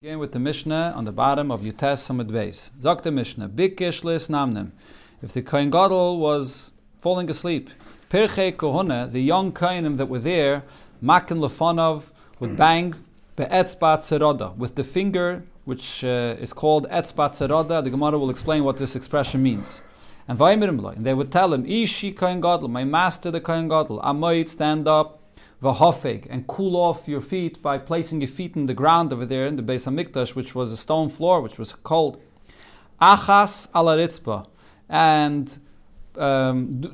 Again with the Mishnah on the bottom of Yutes Samad Beis. Zok the Mishnah, Bikish lis namnem. If the Kohen Gadol was falling asleep, Pirchei Kohuna, the young Kohenim that were there, Makin Lefonov, would bang be'etzbat seroda, with the finger, which is called etzbat seroda. The Gemara will explain what this expression means. And they would tell him, Ishi Kohen Gadol, my master the Kohen Gadol, Amoid, stand up, v'hofeg, and cool off your feet by placing your feet in the ground over there in the Beis HaMikdash, which was a stone floor, which was cold. Achas ala ritzpa, and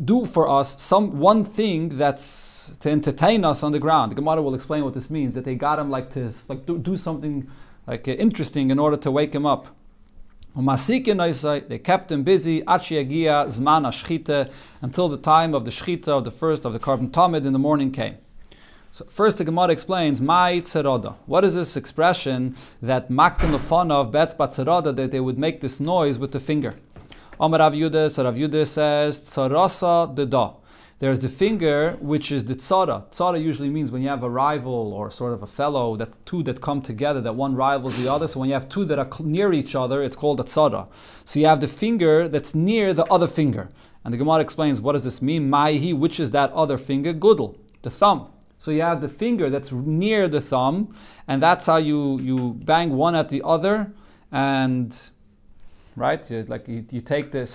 do for us one thing that's to entertain us on the ground. The Gemara will explain what this means, that they got him do something interesting in order to wake him up. They kept him busy until the time of the shchita of the first of the carbon tamid in the morning came. So first the Gemara explains, Mai tzeroda. What is this expression that makken lefonov be'etzbat tzeroda, that they would make this noise with the finger? Amar Rav Yudah, so Rav Yudah says, tzarasa deda. There's the finger, which is the tzara. Tzara usually means when you have a rival or sort of a fellow, that two that come together, that one rivals the other. So when you have two that are near each other, it's called a tzara. So you have the finger that's near the other finger. And the Gemara explains, what does this mean? Maihi, which is that other finger? Gudel, the thumb. So you have the finger that's near the thumb, and that's how you bang one at the other, and right, you take the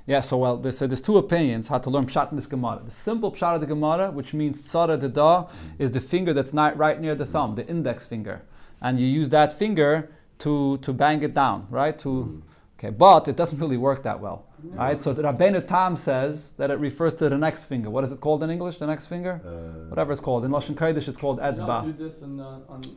there's two opinions how to learn pshat in this Gemara. The simple pshat of the Gemara, which means tzara deda, is the finger that's not right near the thumb, the index finger, and you use that finger to bang it down, right? Okay, but it doesn't really work that well, right? So the Rabbeinu Tam says that it refers to the next finger. What is it called in English, the next finger? Whatever it's called. In Lashon Kodesh, it's called etzba.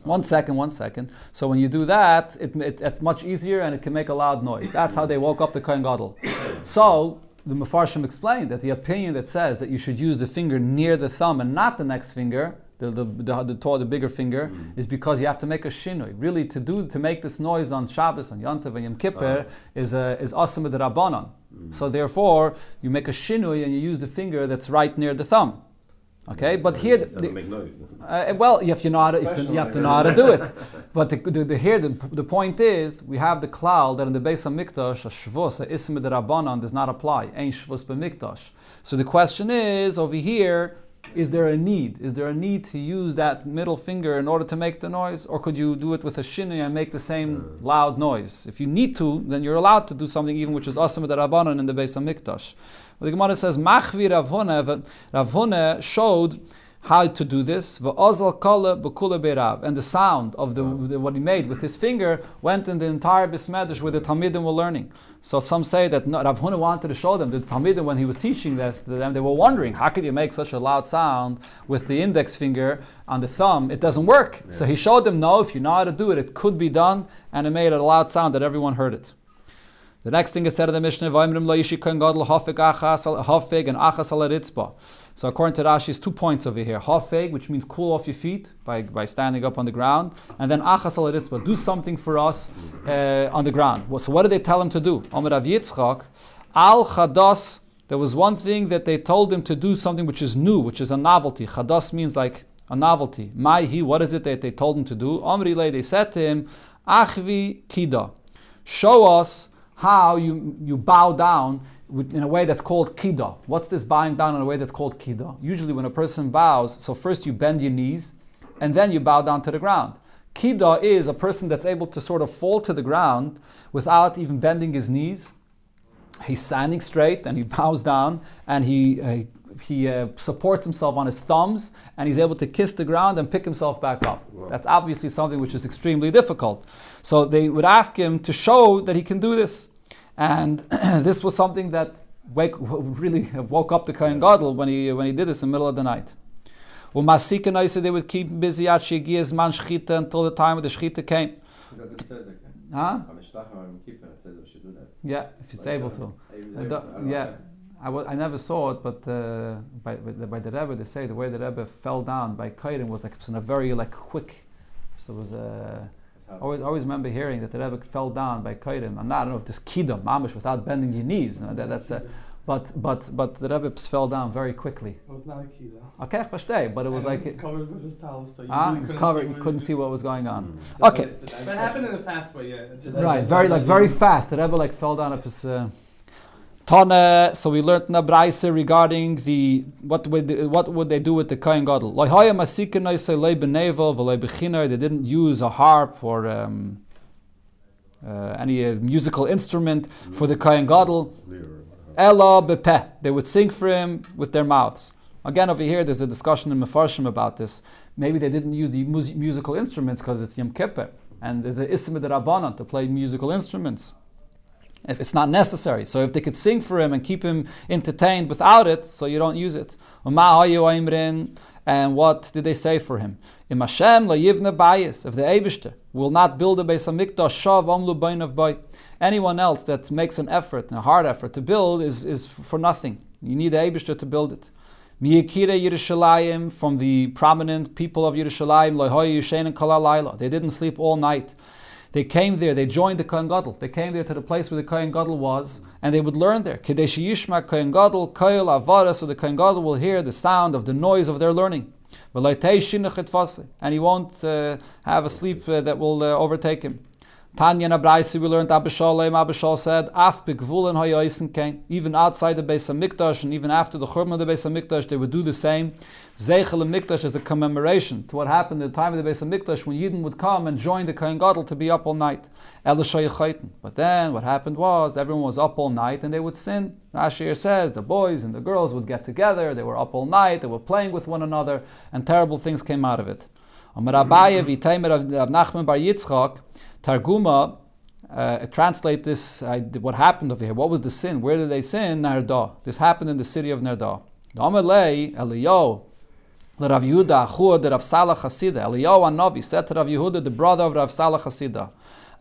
One second. So when you do that, it's much easier and it can make a loud noise. That's how they woke up the Kohen Gadol. So the Mefarshim explained that the opinion that says that you should use the finger near the thumb and not the next finger, the bigger finger, is because you have to make a shinui. Really, to make this noise on Shabbos, on Yom Tov, and Yom Kippur is asam d'Rabbanan. So therefore, you make a shinui and you use the finger that's right near the thumb. Okay, but here doesn't make noise. Well, you have to know how to do it. But the point is, we have the klal that in the Beis HaMikdash, a shvus, a ism d'Rabbanan does not apply. Ein shvus b'mikdash. So the question is over here. Is there a need? Is there a need to use that middle finger in order to make the noise? Or could you do it with a shinui and make the same loud noise? If you need to, then you're allowed to do something even which is asam d'Rabbanan in the Beis HaMikdash. Well, the Gemara says, Machvi Rav Huna showed how to do this. V'ozal kala b'kula beirav. And the sound of what he made with his finger went in the entire Bismedish where the Talmidim were learning. So some say that Rav Huna wanted to show them, the Talmidim, when he was teaching this to them, they were wondering, how could you make such a loud sound with the index finger on the thumb? It doesn't work. Yeah. So he showed them, no, if you know how to do it, it could be done, and it made a loud sound that everyone heard it. The next thing it said in the Mishnah, hofeg and achas ala ritzpa. So according to Rashi's 2 points over here. Hofeg, which means cool off your feet by standing up on the ground. And then achas ala ritzpa, do something for us on the ground. So what did they tell him to do? Omer Rav Yitzchak, al chados, there was one thing that they told him to do, something which is new, which is a novelty. Chados means like a novelty. Maihi, what is it that they told him to do? Omri le, they said to him, achvi kida, show us how you bow down in a way that's called kida. What's this bowing down in a way that's called kida? Usually when a person bows, so first you bend your knees, and then you bow down to the ground. Kida is a person that's able to sort of fall to the ground without even bending his knees. He's standing straight, and he bows down, and he supports himself on his thumbs, and he's able to kiss the ground and pick himself back up. Wow. That's obviously something which is extremely difficult. So they would ask him to show that he can do this. And this was something that really woke up the Kohen Gadol when he did this in the middle of the night. They would keep him busy until the time of the shchita came. Huh? Yeah, if it's able to. I never saw it, but by the Rebbe, they say the way the Rebbe fell down by Kaidim was like it was in a very quick. So it was I always remember hearing that the Rebbe fell down by Kaidim. I don't know if this kidam, mamish, without bending your knees. But the Rebbe fell down very quickly. It was not a key though. Okay, verstehe, but it was like... It was covered with his towels, so you it was covered, you couldn't see what was going on. So Okay. But it happened in a fast way, yeah. Right, very fast. The Rebbe fell down up his... Tana, so we learned in the Braise regarding what would they do with the Kohen Gadol. They didn't use a harp or any musical instrument for the Kohen Gadol. Ela bepeh. They would sing for him with their mouths. Again, over here, there's a discussion in Mefarshim about this. Maybe they didn't use the musical instruments because it's Yom Kippur, and there's an Isma de Rabbanan to play musical instruments. If it's not necessary. So if they could sing for him and keep him entertained without it, so you don't use it. And what did they say for him? Im Hashem la yivne bayis. If the Eibishter will not build a Beis HaMikdash, shav amlu bainav bay. Anyone else that makes an effort, a hard effort to build is for nothing. You need the Eibishter to build it. Miyakire Yerushalayim, from the prominent people of Yerushalayim, lo'hoy yushein kol halayla. They didn't sleep all night. They came there, they joined the Kohen Gadol. They came there to the place where the Kohen Gadol was, and they would learn there. Kedei sheyishma Kohen Gadol, koil avara, so the Kohen Gadol will hear the sound of the noise of their learning. And he won't have a sleep that will overtake him. Tanya Nabraisi, we learned Abishal said, Af begvulen hayoisen came. Even outside the Beis HaMikdash and even after the Churban of the Beis HaMikdash, they would do the same. Zeichel HaMikdash is a commemoration to what happened at the time of the Beis HaMikdash when Yidden would come and join the Kohen Gadol to be up all night. But then what happened was everyone was up all night and they would sin. Rashi says the boys and the girls would get together, they were up all night, they were playing with one another, and terrible things came out of it. Amar Abaye v'teimer of Nachman bar Yitzchak, Targuma translate this, what happened over here. What was the sin? Where did they sin? Narda. This happened in the city of Narda. Amalei Eliyahu, Rav Yehuda, Achud, Rav Salah Chasida. Eliyahu Anavi said to Rav Yehuda, the brother of Rav Salah Chasida,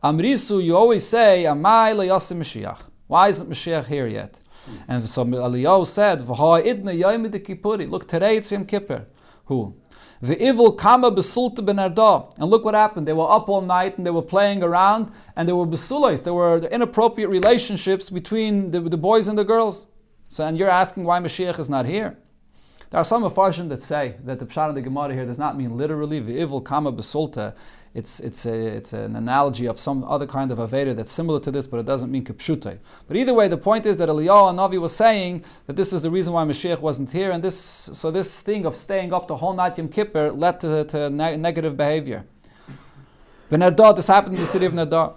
Amrisu, you always say, Amai leyasim Mashiach. Why isn't Mashiach here yet? And so Eliyahu said, V'ha idna yom de Kippuri. Look, today it's Yom Kippur. Who? The evil kama besulta benarda. And look what happened. They were up all night and they were playing around and they were besulos. There were inappropriate relationships between the boys and the girls. So, and you're asking why Mashiach is not here. There are some Mefarshim that say that the Pshat of the Gemara here does not mean literally the evil kama besulta. It's an analogy of some other kind of Aveda that's similar to this, but it doesn't mean Kipshutai. But either way, the point is that Eliyahu Navi was saying that this is the reason why Mashiach wasn't here, and this thing of staying up the whole night Yom Kippur led to negative behavior. B'Nardar, this happened in the city of Nardar.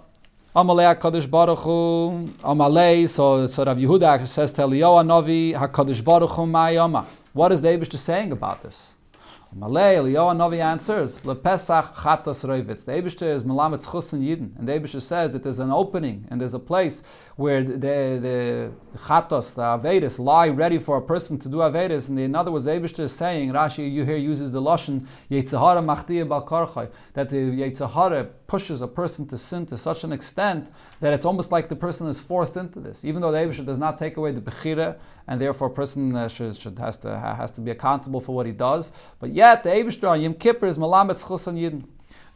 Amalei HaKadosh Baruch Hu, Amalei, so Rav Yehuda says to Eliyahu Navi, HaKadosh Baruch Hu Ma'yoma. What is the Eibishter saying about this? Malay, Eliyahu Navi answers, LePesach Chatas Roivitz. The Eibishter is Melamed Chus and Yidden. And the Eibishter says that there's an opening and there's a place where the Chatos, the Avedis, lie ready for a person to do Avedis. And in other words, the Eibishter is saying, Rashi you here uses the Lashon, Yetzahara Machtiya Bal Karchai, that the Yetzahara pushes a person to sin to such an extent that it's almost like the person is forced into this. Even though the Eibishter does not take away the Bechira, and therefore a person has to be accountable for what he does. But yet the Eibishter on Yom Kippur is Melamed Chus and Yidden.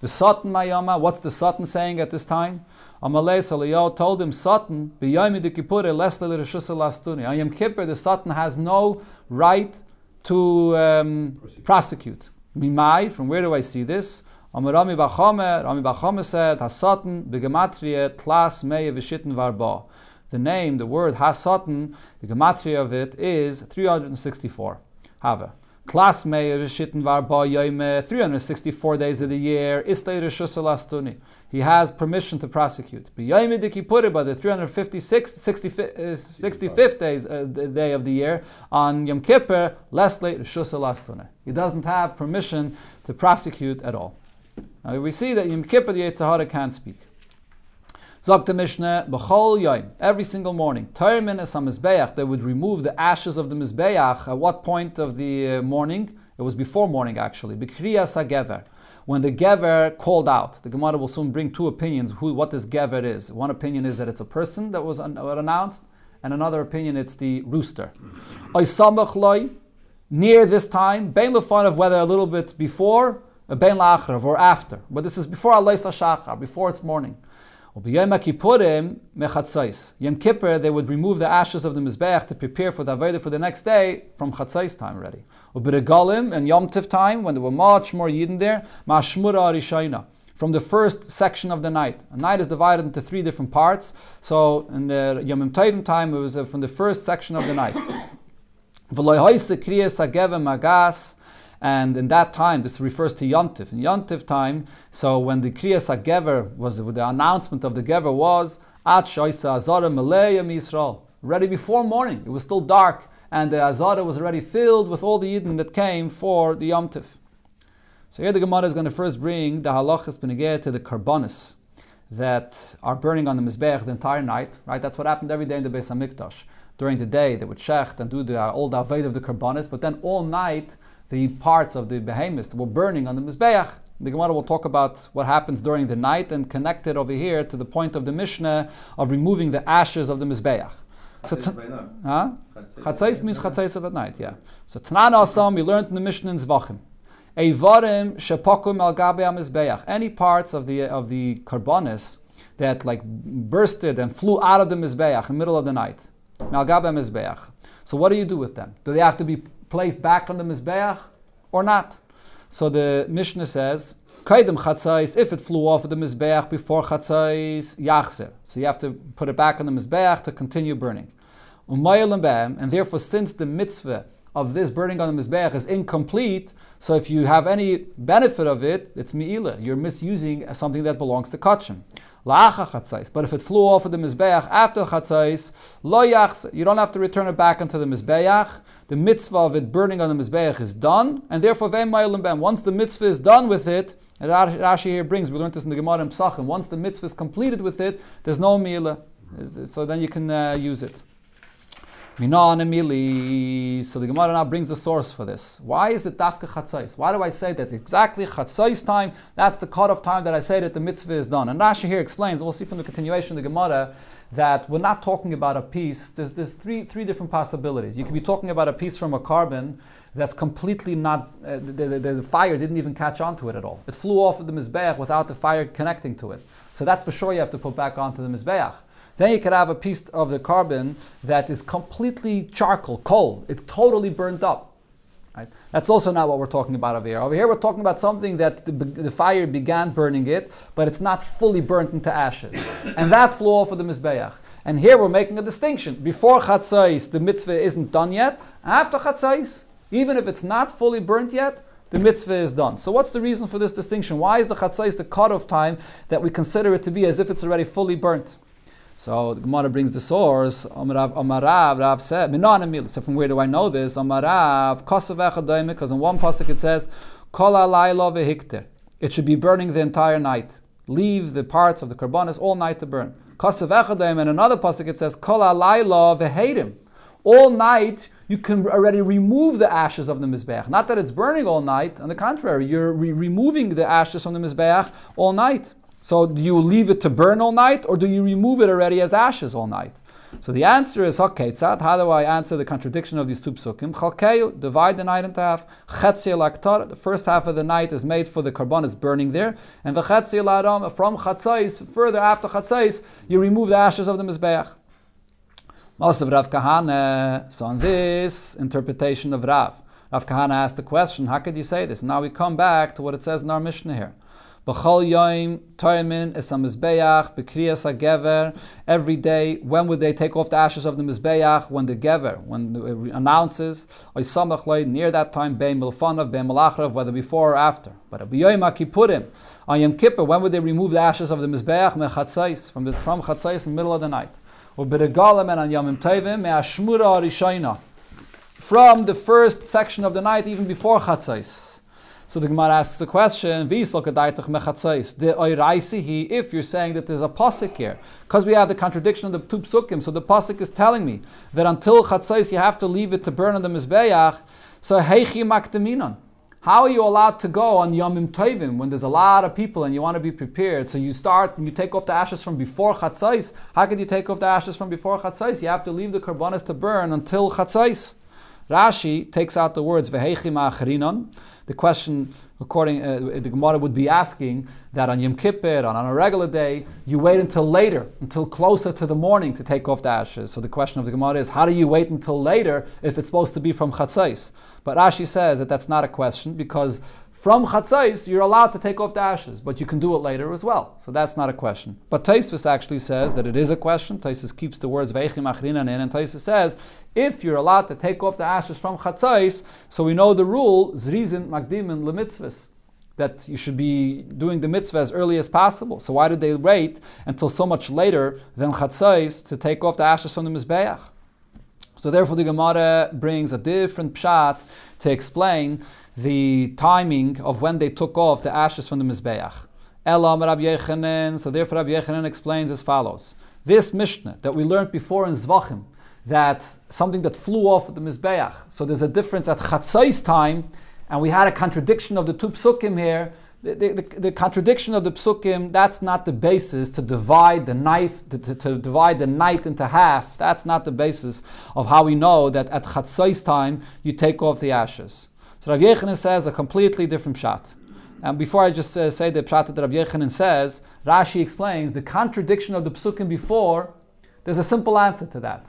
The Satan Mayama, what's the Satan saying at this time? Amalei Eliyahu told him, Satan, B'yomi de Kippur, lesle l'reshus lastuni. On Yom Kippur, the Satan has no right to prosecute. Mimai, from where do I see this? Rami Bachomer said, Hasatan, B'gematria, Tlas, Meye, V'shitten, Varba. The name, the word Hasatan, the gematria of it is 364. Hava. Klas Meir Shitten Varba Yoma, 364 days of the year. Istay Reshus Lastuni. He has permission to prosecute. B'Yom de Kippur, by the 65th day of the year, on Yom Kippur, Leslie Reshus Lastuni. He doesn't have permission to prosecute at all. Now we see that Yom Kippur the Yetzirah can't speak. Zok the Mishnah, B'chol Yom, every single morning, Termin es HaMizbeach, they would remove the ashes of the Mizbeach. At what point of the morning? It was before morning actually. B'kriyas HaGever, when the Gever called out. The Gemara will soon bring two opinions, what this Gever is. One opinion is that it's a person that was announced, and another opinion it's the rooster. Oysamach Loi, near this time, Bein Lefan of whether a little bit before, Bein La'achrav, or after. But this is before Aleis HaShachar, before it's morning. Yom Kippur, they would remove the ashes of the Mizbeach to prepare for the Avodah for the next day from Chatzais time already. And Yom Tiv time, when there were much more Yidden there, Mashmura Rishayna, from the first section of the night. A night is divided into 3 different parts. So in the Yom Tovim time, it was from the first section of the night. And in that time, this refers to Yom Tiv. In Yom Tiv time, so when the Kriyas HaGever was, the announcement of the Gever was, At Shoisa Azara Meleya Yisrael. Already before morning, it was still dark, and the Azara was already filled with all the Yidden that came for the Yom Tiv. So here the Gemara is going to first bring the halachas b'negeh to the karbanis that are burning on the Mizbeach the entire night. Right, that's what happened every day in the Beis Hamikdash. During the day, they would shecht and do the old avodah of the karbanis, but then all night, the parts of the behemoths were burning on the Mizbeach. The Gemara will talk about what happens during the night and connect it over here to the point of the Mishnah of removing the ashes of the Mizbeach. So Chatzais means Chatzais of at night, yeah. So Tanana Asam, we learned in the Mishnah in Zvachim. Eivarim shepokum al gabe ha-mizbeach. Any parts of the karbanis that like bursted and flew out of the mizbeach in the middle of the night. Al gabe ha-mizbeach. So what do you do with them? Do they have to be placed back on the mizbeach or not? So the Mishnah says, Kaidem chatzais, if it flew off of the mizbeach before chatzais, yachzer. So you have to put it back on the mizbeach to continue burning. And therefore, since the mitzvah of this burning on the Mizbeach is incomplete, so if you have any benefit of it, it's mi'ila. You're misusing something that belongs to Kachem. La'acha chatzais. But if it flew off of the Mizbeach after chatzais, lo yachse. You don't have to return it back into the Mizbeach. The mitzvah of it burning on the Mizbeach is done, and therefore ve'em ma'ilim bem. Once the mitzvah is done with it, and Rashi here brings, we learned this in the Gemara in Psachim, once the mitzvah is completed with it, there's no mi'ila. So then you can use it. Minan Emili. So the Gemara now brings the source for this. Why is it Dafka Chatzais? Why do I say that exactly Chatzais time? That's the cutoff time that I say that the mitzvah is done. And Rashi here explains, we'll see from the continuation of the Gemara, that we're not talking about a piece. There's three different possibilities. You could be talking about a piece from a carbon that's completely not, the fire didn't even catch onto it at all. It flew off of the Mizbeach without the fire connecting to it. So that for sure you have to put back onto the Mizbeach. Then you could have a piece of the carbon that is completely charcoal, coal. It totally burnt up. Right? That's also not what we're talking about over here. Over here we're talking about something that the fire began burning it, but it's not fully burnt into ashes. And that flew off of the Mizbeach. And here we're making a distinction. Before Chatzais, the mitzvah isn't done yet. After Chatzais, even if it's not fully burnt yet, the mitzvah is done. So what's the reason for this distinction? Why is the Chatzais the cutoff time that we consider it to be as if it's already fully burnt? So the Gemara brings the source. Amarav, Rav said, so from where do I know this? Amarav, because in one pasuk it says, Kol halayla vehikter. It should be burning the entire night. Leave the parts of the karbanis all night to burn. And another pasuk it says, Kol halayla vehedim. All night you can already remove the ashes of the mizbeach. Not that it's burning all night. On the contrary, you're removing the ashes from the mizbeach all night. So do you leave it to burn all night, or do you remove it already as ashes all night? So the answer is, Haketzat. How do I answer the contradiction of these two psukim? Chalkeyu, divide the night into half. Chetzi laktar, the first half of the night is made for the carbon, it's burning there. And the chetzi la'adam, from chatzais, further after chatzais, you remove the ashes of the mizbeach. Most of Rav Kahana, so on this interpretation of Rav Kahana asked the question, how could you say this? Now we come back to what it says in our Mishnah here. Every day, when would they take off the ashes of the mizbeach? When the gever, when it announces, near that time, whether before or after. But Yoma Kippurim, on Yom Kippur, when would they remove the ashes of the mizbeach? From chatzais in the middle of the night. From the first section of the night, even before chatzais. So the Gemara asks the question, if you're saying that there's a pasuk here, because we have the contradiction of the two psukim, so the pasuk is telling me that until chatzais you have to leave it to burn on the mizbeach, so heichi makdeminon. How are you allowed to go on Yomim Tovim when there's a lot of people and you want to be prepared? So you start and you take off the ashes from before chatzais. How could you take off the ashes from before chatzais? You have to leave the karbanis to burn until chatzais. Rashi takes out the words Veheichi ma'achrinon. The question, according the Gemara would be asking that on Yom Kippur, on a regular day, you wait until later, until closer to the morning to take off the ashes. So the question of the Gemara is, how do you wait until later if it's supposed to be from Chatzais? But Rashi says that that's not a question, because from Chatzais, you're allowed to take off the ashes, but you can do it later as well. So that's not a question. But Tosfos actually says that it is a question. Tosfos keeps the words Veichim Achrinan in, and Tosfos says, if you're allowed to take off the ashes from Chatzais, so we know the rule, Zrizin Magdimin Lemitzvahs, that you should be doing the mitzvah as early as possible. So why did they wait until so much later than Chatzais to take off the ashes from the Mizbeach? So therefore the Gemara brings a different pshat to explain the timing of when they took off the ashes from the Mizbeach. Elam Rabbi Yechanan, so therefore Rabbi Yechanan explains as follows. This Mishnah that we learned before in Zvachim, that something that flew off at the Mizbeach, so there's a difference at Chatzais time, and we had a contradiction of the two psukim here. The contradiction of the psukim, that's not the basis to divide the knife, to divide the night into half. That's not the basis of how we know that at Chatzais time you take off the ashes. So Rav Yechanan says a completely different pshat. And before I just say the pshat that Rav Yechanan says, Rashi explains the contradiction of the psukim before. There's a simple answer to that.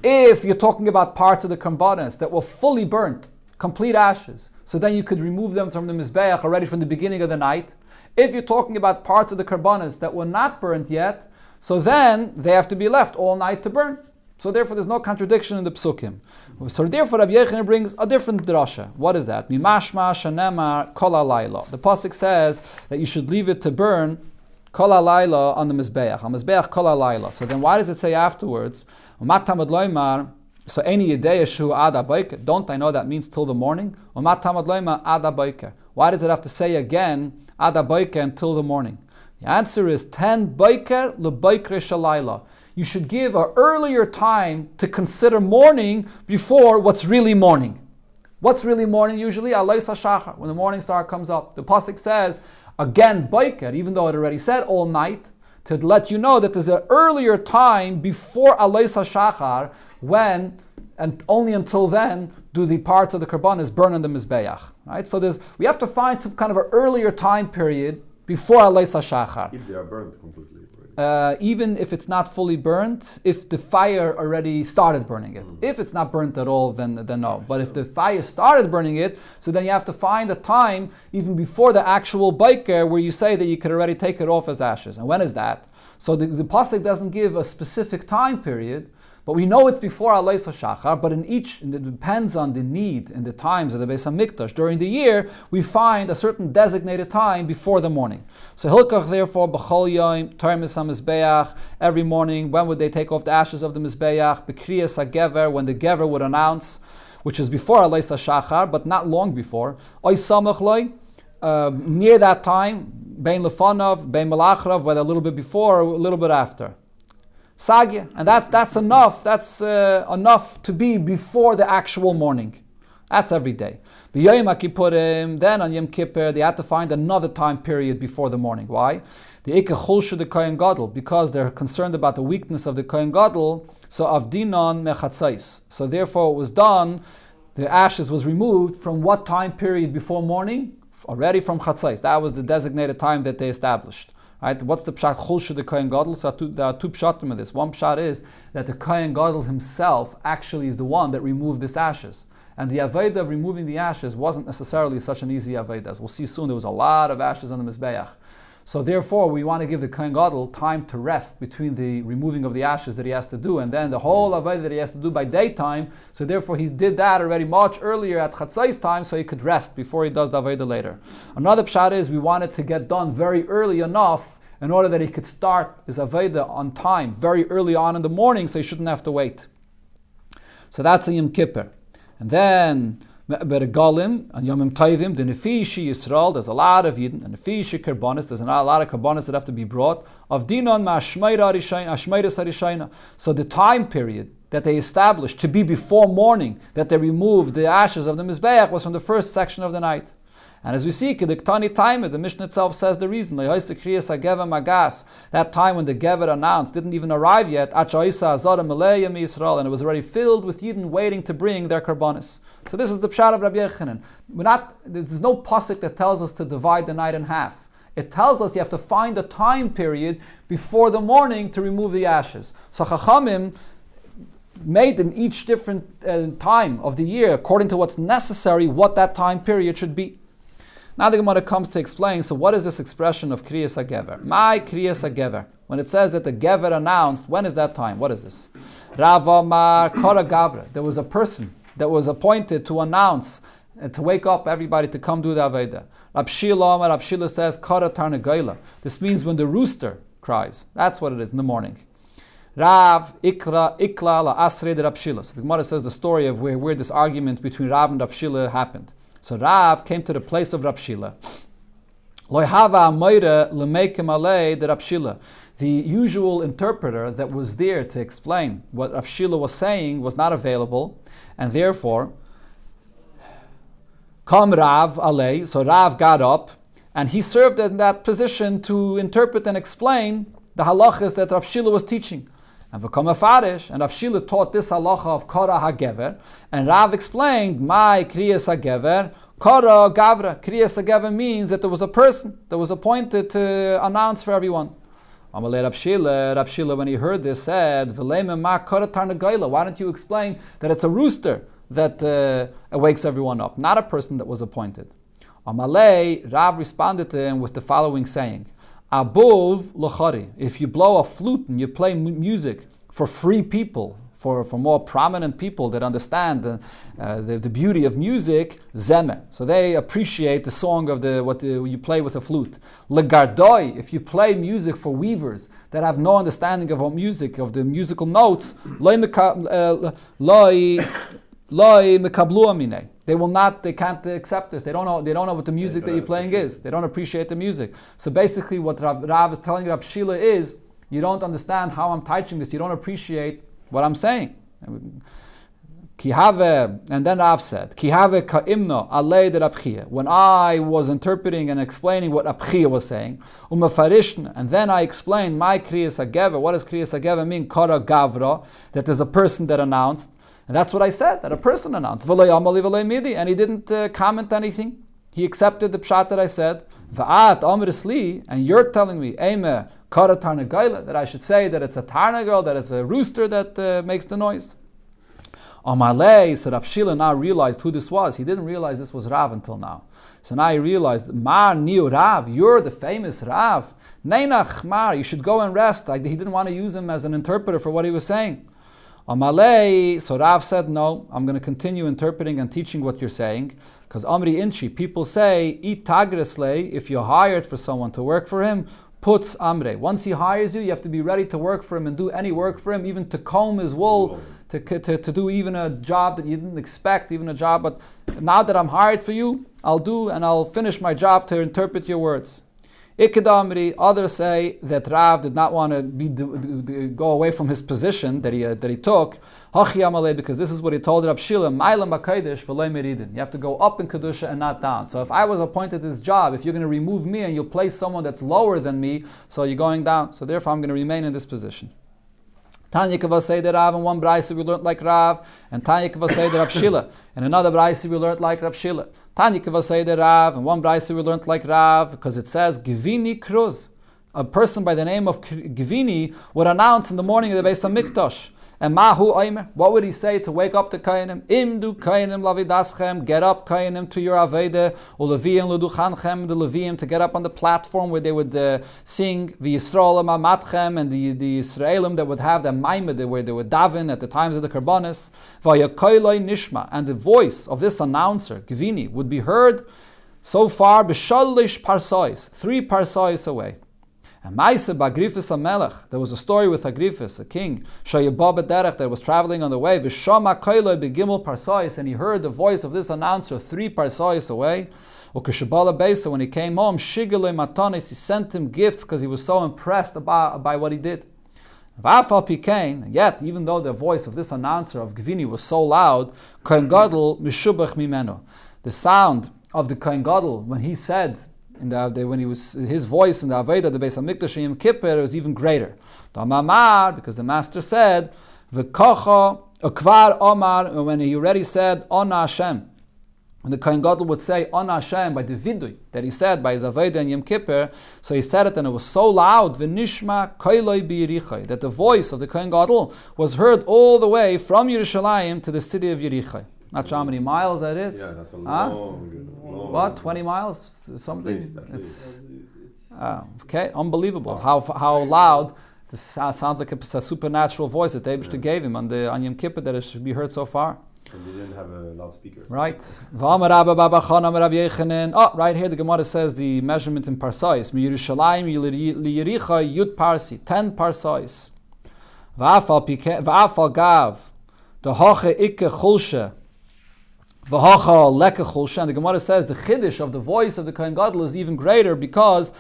If you're talking about parts of the karbanos that were fully burnt, complete ashes, so then you could remove them from the Mizbeach already from the beginning of the night. If you're talking about parts of the karbanos that were not burnt yet, so then they have to be left all night to burn. So therefore there's no contradiction in the psukim. So therefore Rabbi Yechanan brings a different drasha. What is that? Mimashma shanemar kol halayla. The pasuk says that you should leave it to burn kol halayla on the Mizbeach. On Mizbeach kol halayla. So then why does it say afterwards, Matamad loymar, so any yedei shu ada boiker? Don't I know that means till the morning? Matamad loymar ada boiker. Why does it have to say again ada boiker until the morning? The answer is 10 boiker leboiker shalayla. You should give an earlier time to consider morning before what's really morning. What's really morning usually? Alois HaShachar, when the morning star comes up. The pasuk says, again, boiker, even though it already said all night, to let you know that there's an earlier time before Alois HaShachar, when, and only until then, do the parts of the karbanos burn on the Mizbeach. Right? So we have to find some kind of an earlier time period before Alois HaShachar. If they are burned completely. Even if it's not fully burnt, if the fire already started burning it. If it's not burnt at all, then no. But if the fire started burning it, so then you have to find a time even before the actual biker where you say that you could already take it off as ashes. And when is that? So the pasuk doesn't give a specific time period, but we know it's before Alois HaShachar, but it depends on the need and the times of the Beis HaMikdash. During the year, we find a certain designated time before the morning. So Hilkach, therefore, B'chol Yom, Termis HaMizbeach, every morning, when would they take off the ashes of the Mizbeach? B'kriyas HaGever, when the Gever would announce, which is before Alois HaShachar, but not long before. Oy Samach Loi, near that time, Bein Lefanov, Bein Melachrav, whether a little bit before or a little bit after. Sagya, and that's enough. That's enough to be before the actual morning. That's every day. Yoma Kippurim, then on Yom Kippur, they had to find another time period before the morning. Why? The Ike Chulshu the Kohen Gadol, because they're concerned about the weakness of the Kohen Gadol. So Avdinon Mechatzais. So therefore, it was done. The ashes was removed from what time period before morning? Already from Chatzais. That was the designated time that they established. Right? What's the pshat chulshu the Kohen Gadol? So there are two pshatim of this. One pshat is that the Kohen Gadol himself actually is the one that removed this ashes. And the Aveda of removing the ashes wasn't necessarily such an easy Aveda. As we'll see soon, there was a lot of ashes on the Mizbeach. So therefore, we want to give the Kohen Gadol time to rest between the removing of the ashes that he has to do, and then the whole Aveda that he has to do by daytime. So therefore, he did that already much earlier at Chatzais time, so he could rest before he does the Aveda later. Another pshat is we want it to get done very early enough in order that he could start his Aveda on time, very early on in the morning, so he shouldn't have to wait. So that's a Yom Kippur. And then Beregalim and Yomim Tovim, the Nefishi Yisrael, there's a lot of Yidden, and Nefishi Karbonis, there's a lot of Karbonis that have to be brought. Of Dinon Ma'ashmeira Arishayna. So the time period that they established to be before morning, that they removed the ashes of the Mizbeach, was from the first section of the night. And as we see, Kediktani time, the Mishnah itself says the reason. That time when the Gever announced didn't even arrive yet, and it was already filled with Yidden waiting to bring their karbanis. So this is the pshat of Rabbi Yechanan. There's no pasuk that tells us to divide the night in half. It tells us you have to find a time period before the morning to remove the ashes. So Chachamim made in each different time of the year, according to what's necessary, what that time period should be. Now the Gemara comes to explain, so what is this expression of Kriyas HaGever? My Kriyas HaGever. When it says that the Gever announced, when is that time? What is this? Rava Mar Kora Gavra. There was a person that was appointed to announce, to wake up everybody to come do the Aveda. Rab Shila says, Kora Tarnagayla. This means when the rooster cries. That's what it is in the morning. Rav Ikla la Asre de Rab Shila. So the Gemara says the story of where this argument between Rav and Rab Shila happened. So Rav came to the place of Rab Shila. The usual interpreter that was there to explain what Rab Shila was saying was not available, and therefore, Kam Rav alei. So Rav got up, and he served in that position to interpret and explain the halachas that Rab Shila was teaching. And V'kama Farish, and Rav Shila taught this halacha of Kora HaGever, and Rav explained, my Kriyas HaGever, Kora Gavra. Kriyas HaGever means that there was a person that was appointed to announce for everyone. Amalei Rav Shila, when he heard this, said, V'leime ma Kora Tarnagayla. Why don't you explain that it's a rooster that wakes everyone up, not a person that was appointed? Amalei, Rav responded to him with the following saying, Above l'chari. If you blow a flute and you play music for free people, for more prominent people that understand the beauty of music, zemer. So they appreciate the song of what you play with a flute. Legardoi. If you play music for weavers that have no understanding of music, of the musical notes, loi mekablu amine. They can't accept this. They don't know what the music that you're playing is. They don't appreciate the music. So basically what Rav is telling Rab Shila is, you don't understand how I'm teaching this. You don't appreciate what I'm saying. And then Rav said, Kihave ka'imno alei de Rab Chia. When I was interpreting and explaining what Rab Chia was saying, and then I explained my Kriyas HaGever. What does Kriyas HaGever mean? Kora Gavra, that there's a person that announced. And that's what I said, that a person announced. And he didn't comment anything. He accepted the pshat that I said. And you're telling me, that I should say that it's a tarnagal, that it's a rooster that makes the noise. Amalei, so Rav Shila now realized who this was. He didn't realize this was Rav until now. So now he realized, Mar Niu Rav, you're the famous Rav. Neinach Mar, you should go and rest. He didn't want to use him as an interpreter for what he was saying. Amalei, so Rav said, no, I'm going to continue interpreting and teaching what you're saying. Because Amri Inchi, people say, Eat tagresle, if you're hired for someone to work for him, puts Amre. Once he hires you, you have to be ready to work for him and do any work for him, even to comb his wool, to do even a job that you didn't expect, even a job. But now that I'm hired for you, I'll finish my job to interpret your words. Ikadamri, others say that Rav did not want to go away from his position that he took. Because this is what he told Rab Shila, you have to go up in Kedusha and not down. So if I was appointed this job, if you're going to remove me and you'll place someone that's lower than me, so you're going down. So therefore I'm going to remain in this position. Tanya Kava say that Rav, in one Braisa we learned like Rav, and Tanya Kava say that Rab Shila. In another Braisa we learned like Rab Shila. Tanya Kava say that Rav, in one Braisa we learned like Rav, because it says Givini Kruz. A person by the name of Givini would announce in the morning of the Beis HaMikdash. And Mahu Oimer, what would he say to wake up the Kainim? Imdu Kainim lavidaschem, get up Kainim to your Aveda, Uleviim luduchanchem, the Leviim to get up on the platform where they would sing the Yisraelim amatchem, and the Israelim that would have the Maimed where they would daven at the times of the Karbanis. Vayakoiloi nishma, and the voice of this announcer, Givini, would be heard so far b'shalish parsois, 3 parsois away. And Maisa b'Agrifis HaMelech, there was a story with Agrifis, a king, Shayabah b'derech, that was traveling on the way, V'shama koiloi b'gimel parsois, and he heard the voice of this announcer 3 parsois away. Ukeshabala Beisa, when he came home, Shigaloi matanis, he sent him gifts because he was so impressed by what he did. V'afal pikein, yet even though the voice of this announcer of Gvini was so loud, Kohen Gadol mishubach mimeno, the sound of the Kohen Gadol when he said when he was his voice in the Aveda, the Beis Hamikdash Yom Kippur, was even greater. Because the Master said, "V'kocha ukvar omar," when he already said, "Ona Hashem." When the Kohen Gadol would say, "Ona Hashem," by the vidui that he said by his Aveda and Yom Kippur, so he said it, and it was so loud, "V'nishma koiloi b'Yerichai," that the voice of the Kohen Gadol was heard all the way from Yerushalayim to the city of Yerichai. Not sure how many miles that is. Yeah, that's a long. What, 20 miles? Something? At least. Okay, unbelievable. How loud. This sounds like a supernatural voice that Eibishter gave him on Yom Kippur, that it should be heard so far. And they didn't have a loudspeaker. Right. Right here the Gemara says the measurement in parsais. Yerushalayim liyericha yud parsi, 10 parsais. V'afal gav, the hoche ikke chulshe, v'hocha leke chulshe. And the Gemara says the chiddush of the voice of the Kohen Gadol is even greater because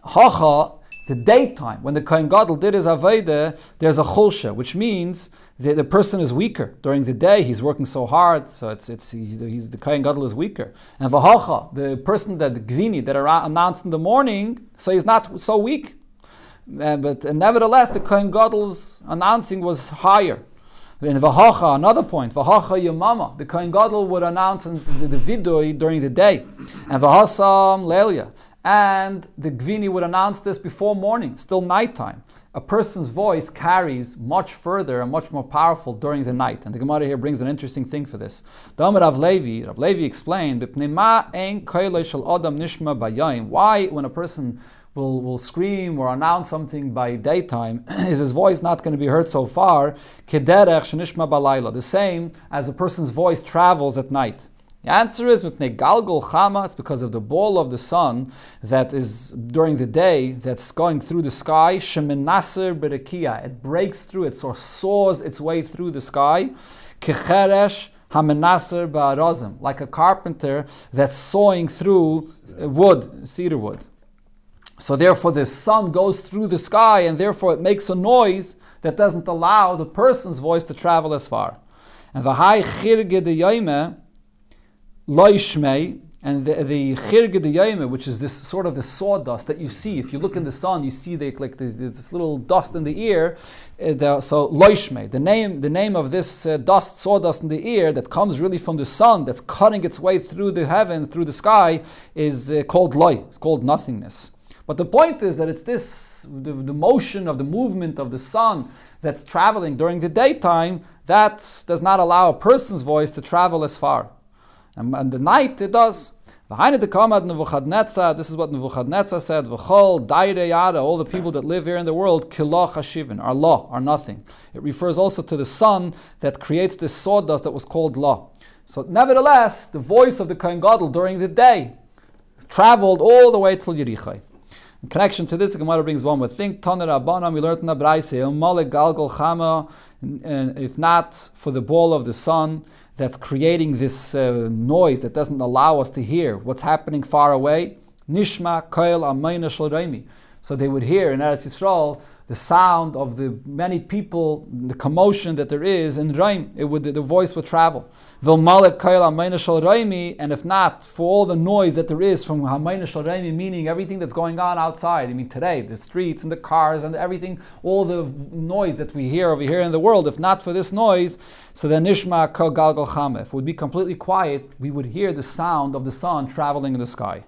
hocha, the daytime, when the Kohen Gadol did his Aveda, there's a chulsha, which means the person is weaker. During the day, he's working so hard, so the Kohen Gadol is weaker. And v'hacha, the person the gvini that are announced in the morning, so he's not so weak. But nevertheless, the Kohen Gadol's announcing was higher. In v'hacha, another point, v'hacha Yoma, the Kohen Gadol would announce the vidui during the day. And v'hasam lelia, and the Gvini would announce this before morning, still nighttime. A person's voice carries much further and much more powerful during the night. And the Gemara here brings an interesting thing for this. Rav Levi explained, why when a person will scream or announce something by daytime, is his voice not going to be heard so far? The same as a person's voice travels at night. The answer is galgal chama. It's because of the ball of the sun that is during the day that's going through the sky. Shemenaser berekia. It breaks through it or saws its way through the sky. Kecheresh hamenaser ba'arazim, like a carpenter that's sawing through wood, cedar wood. So therefore, the sun goes through the sky, and therefore it makes a noise that doesn't allow the person's voice to travel as far. And v'hai chirge de yoma. Loishmei, and the chirge de yoma, which is this sort of the sawdust that you see. If you look in the sun, you see like this little dust in the ear. So loishmei, the name of this sawdust in the ear that comes really from the sun, that's cutting its way through the heaven, through the sky, is called loy. It's called nothingness. But the point is that it's the motion of the movement of the sun that's traveling during the daytime that does not allow a person's voice to travel as far. And the night it does. This is what Nebuchadnezzar said. All the people that live here in the world, are law, are nothing. It refers also to the sun that creates this sawdust that was called law. So nevertheless, the voice of the Kohen Gadol during the day traveled all the way till Yerichai. In connection to this, the Gemara brings one more thing. Taner Rabbanan, we learned in the Braise, galgal chama, if not for the ball of the sun that's creating this noise that doesn't allow us to hear what's happening far away. Nishma koil amayna shel reimi. So they would hear in Eretz Yisrael the sound of the many people, the commotion that there is in Reim. The voice would travel. V'malek koil amayna shel reimi, and if not for all the noise that there is from amayna shel reimi, meaning everything that's going on outside. I mean today, the streets and the cars and everything, all the noise that we hear over here in the world. If not for this noise, so then Nishma ko galgal chama. If it would be completely quiet, we would hear the sound of the sun traveling in the sky.